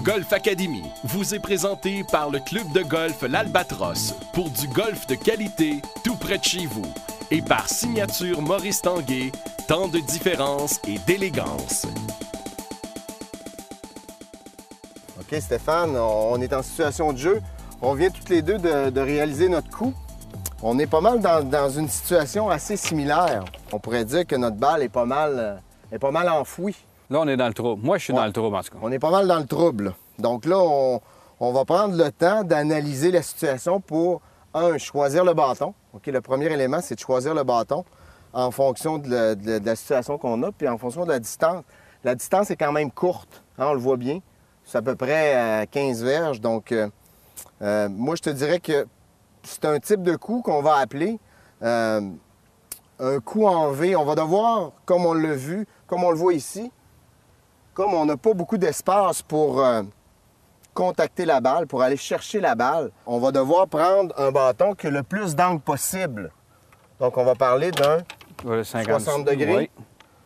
Golf Academy vous est présenté par le club de golf L'Albatros pour du golf de qualité tout près de chez vous et par Signature Maurice Tanguay, tant de différence et d'élégance. OK, Stéphane, on est en situation de jeu. On vient toutes les deux de réaliser notre coup. On est pas mal dans une situation assez similaire. On pourrait dire que notre balle est pas mal enfouie. Là, on est dans le trouble. Moi, je suis dans le trouble, en tout cas. On est pas mal dans le trouble. Donc là, on va prendre le temps d'analyser la situation pour, choisir le bâton. OK, le premier élément, c'est de choisir le bâton en fonction de la situation qu'on a, puis en fonction de la distance. La distance est quand même courte, hein, on le voit bien. C'est à peu près 15 verges. Donc, moi, je te dirais que c'est un type de coup qu'on va appeler un coup en V. On va devoir, comme on l'a vu, comme on le voit ici, comme on n'a pas beaucoup d'espace pour contacter la balle, pour aller chercher la balle, on va devoir prendre un bâton qui a le plus d'angle possible. Donc, on va parler d'un 60 degrés. Oui.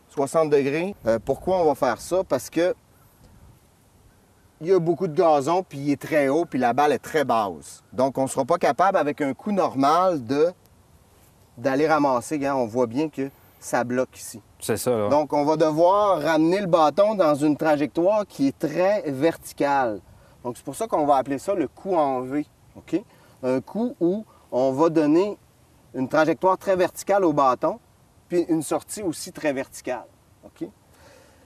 60 degrés. Pourquoi on va faire ça? Parce que il y a beaucoup de gazon, puis il est très haut, puis la balle est très basse. Donc, on ne sera pas capable, avec un coup normal, d'aller ramasser. Regarde, on voit bien que ça bloque ici. C'est ça, là. Donc, on va devoir ramener le bâton dans une trajectoire qui est très verticale. Donc, c'est pour ça qu'on va appeler ça le coup en V. OK? Un coup où on va donner une trajectoire très verticale au bâton, puis une sortie aussi très verticale. OK?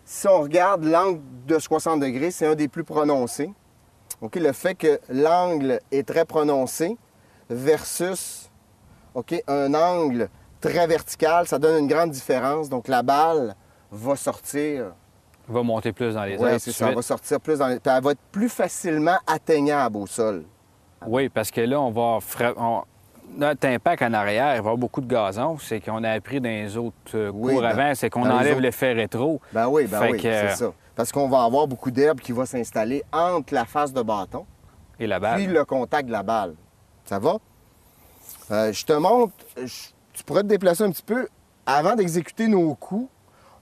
Si on regarde l'angle de 60 degrés, c'est un des plus prononcés. OK? Le fait que l'angle est très prononcé versus un angle très vertical, ça donne une grande différence. Donc, la balle va sortir. Va monter plus dans les airs. Oui, c'est ça. Elle va sortir plus dans les... Puis elle va être plus facilement atteignable au sol. Oui, parce que là, notre impact en arrière, il va y avoir beaucoup de gazon. C'est qu'on a appris dans les autres cours avant, c'est qu'on enlève l'effet rétro. Ben oui, c'est ça. Parce qu'on va avoir beaucoup d'herbe qui va s'installer entre la face de bâton et la balle. Puis le contact de la balle. Ça va? Je te montre... Tu pourrais te déplacer un petit peu. Avant d'exécuter nos coups,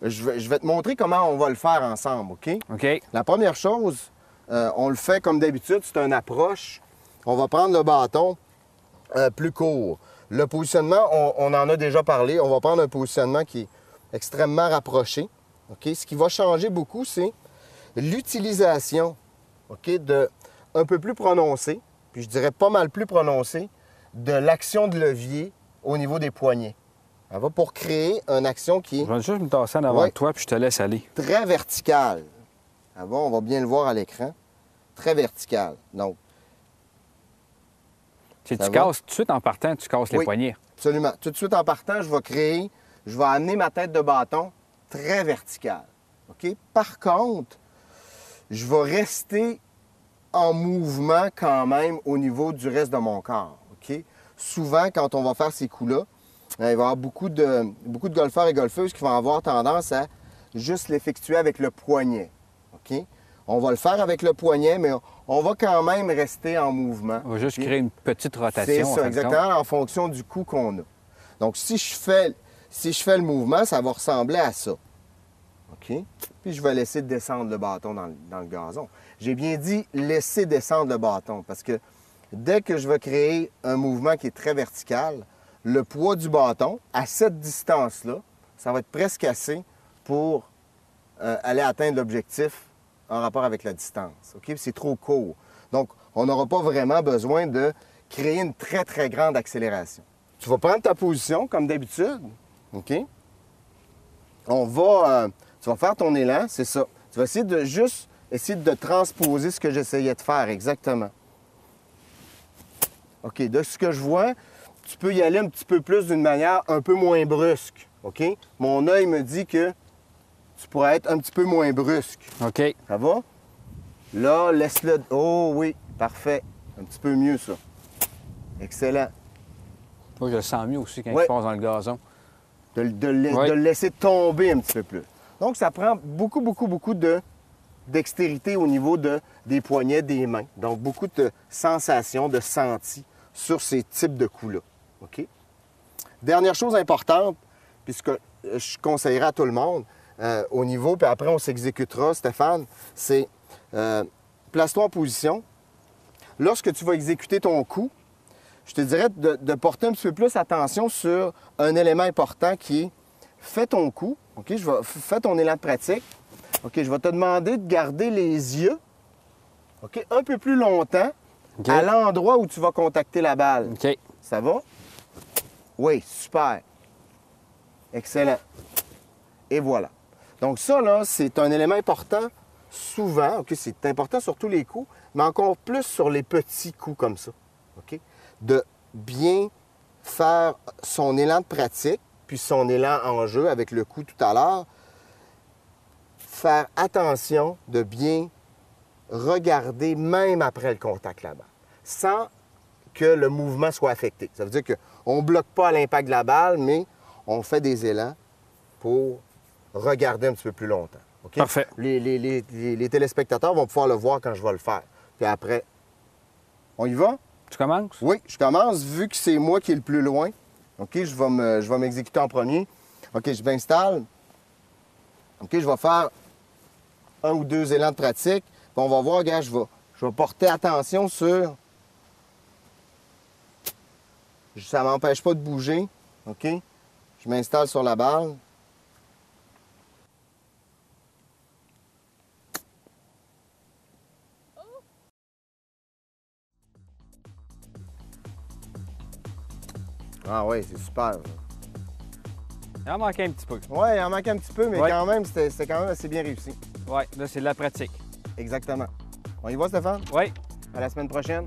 je vais te montrer comment on va le faire ensemble, OK? OK. La première chose, on le fait comme d'habitude, c'est une approche. On va prendre le bâton plus court. Le positionnement, on en a déjà parlé. On va prendre un positionnement qui est extrêmement rapproché. OK? Ce qui va changer beaucoup, c'est l'utilisation un peu plus prononcée, puis je dirais pas mal plus prononcée, de l'action de levier au niveau des poignets. Elle va pour créer une action qui est... Je vais juste me tasser en avant de toi, puis je te laisse aller. Très verticale. On va bien le voir à l'écran. Très verticale. Donc, tu casses tout de suite en partant, tu casses les poignets. Absolument. Tout de suite en partant, je vais amener ma tête de bâton très verticale. OK? Par contre, je vais rester en mouvement quand même au niveau du reste de mon corps. OK? Souvent, quand on va faire ces coups-là, il va y avoir beaucoup de golfeurs et golfeuses qui vont avoir tendance à juste l'effectuer avec le poignet. OK? On va le faire avec le poignet, mais on va quand même rester en mouvement. On va juste créer une petite rotation. C'est ça, exactement, en fonction du coup qu'on a. Donc, si je fais le mouvement, ça va ressembler à ça. OK? Puis, je vais laisser descendre le bâton dans le gazon. J'ai bien dit laisser descendre le bâton parce que dès que je vais créer un mouvement qui est très vertical, le poids du bâton, à cette distance-là, ça va être presque assez pour aller atteindre l'objectif en rapport avec la distance. OK? C'est trop court. Donc, on n'aura pas vraiment besoin de créer une très, très grande accélération. Tu vas prendre ta position, comme d'habitude. OK? Tu vas faire ton élan, c'est ça. Tu vas essayer de transposer ce que j'essayais de faire, exactement. OK, de ce que je vois, tu peux y aller un petit peu plus d'une manière un peu moins brusque. OK? Mon œil me dit que tu pourrais être un petit peu moins brusque. OK. Ça va? Là, laisse-le... Oh oui, parfait. Un petit peu mieux, ça. Excellent. Moi, je le sens mieux aussi quand il passe dans le gazon. De le laisser tomber un petit peu plus. Donc, ça prend beaucoup de dextérité au niveau des poignets, des mains. Donc, beaucoup de sensations, de sentis sur ces types de coups-là. OK? Dernière chose importante, puisque je conseillerais à tout le monde, au niveau, puis après on s'exécutera, Stéphane, c'est place-toi en position. Lorsque tu vas exécuter ton coup, je te dirais de porter un petit peu plus attention sur un élément important qui est fais ton coup, OK? Fais ton élan de pratique. OK, je vais te demander de garder les yeux, OK, un peu plus longtemps à l'endroit où tu vas contacter la balle. OK. Ça va? Oui, super. Excellent. Et voilà. Donc ça, là, c'est un élément important souvent, OK? C'est important sur tous les coups, mais encore plus sur les petits coups comme ça, OK? De bien faire son élan de pratique, puis son élan en jeu avec le coup tout à l'heure. Faire attention de bien regarder même après le contact là-bas, sans que le mouvement soit affecté. Ça veut dire qu'on ne bloque pas à l'impact de la balle, mais on fait des élans pour regarder un petit peu plus longtemps. Okay? Parfait. Les téléspectateurs vont pouvoir le voir quand je vais le faire. Puis après, on y va? Tu commences? Oui, je commence. Vu que c'est moi qui est le plus loin, OK, je vais m'exécuter en premier. OK, je m'installe. OK, je vais faire un ou deux élans de pratique. Puis on va voir, gars, je vais porter attention sur... Ça ne m'empêche pas de bouger. OK? Je m'installe sur la balle. Ah oui, c'est super. Il en manquait un petit peu. Oui, il en manque un petit peu, mais quand même, c'était quand même assez bien réussi. Oui, là, c'est de la pratique. Exactement. On y va, Stéphane? Oui. À la semaine prochaine.